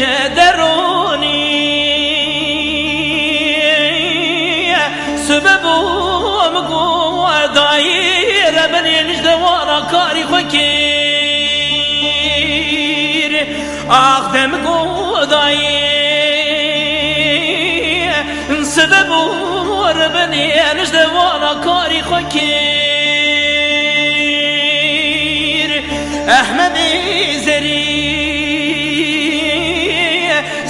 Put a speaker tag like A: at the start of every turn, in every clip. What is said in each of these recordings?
A: بجدروني سببهم قوة دايرة من ينجد ورا كاري خكير أخدم قوة دايرة سببهم من ينجد ورا كاري خكير أحمد زري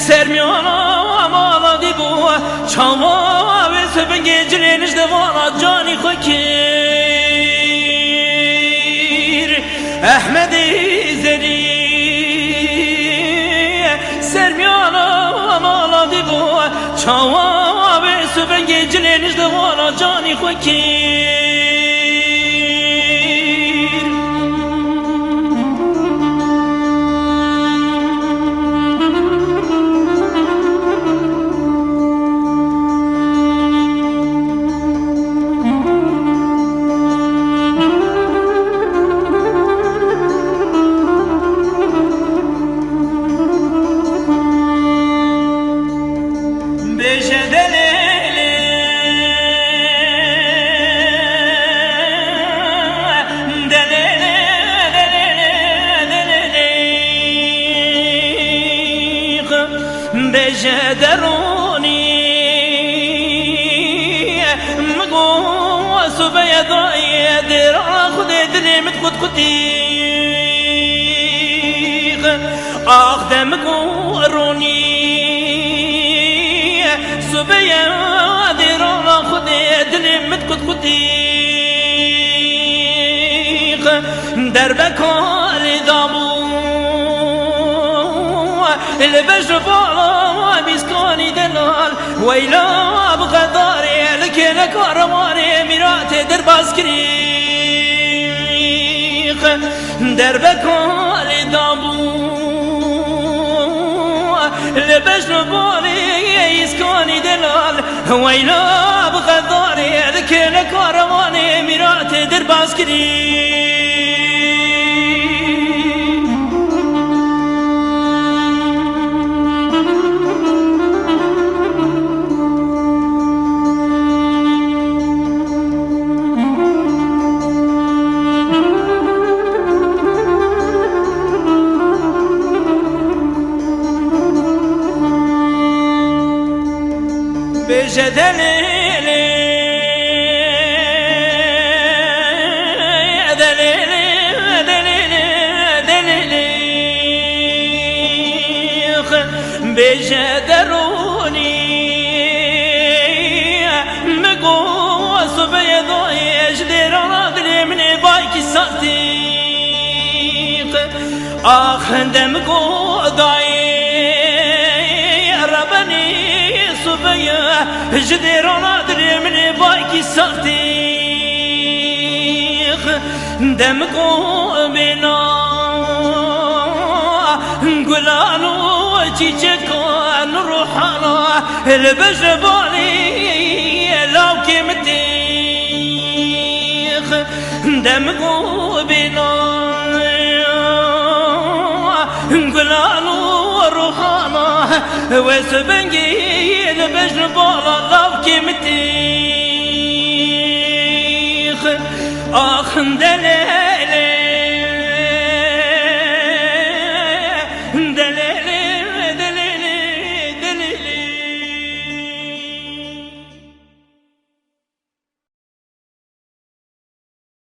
A: سرميانا مالا ديبوه چاوا بسبن گجرینش دوارا جانی خکیر احمد زری سرمیانا مالا دیبوه چاوا بسبن گجرینش دوارا جانی خکیر بجدروني مقوى سبيا ضايدر أخذ دريمت قطيق أخدم قوروني سبيا در أخذ دريمت قطيق دربكار دابو البشر بالا بيسكاني دلال ويلا بغداري لكن كارواني ميرات درباز كريخ دربكاري دابو البشر بالا يسكاني دلال ويلا بغداري لكن كارواني ميرات درباز كريخ بجدليلي دليلي دليلي دليلي بجدروني مقوى صبيضو يجدر راضي من بايكي صديق أخدم قوضاي ربني صبيا جديرانا دري من بايكي صديق دمقو بنا قلانو وجيجكان روحانا البجبالي لو كمتيخ دمقو بنا قلانو روحانا وسبنجي البجبالا لو كمتيخ آخ دلي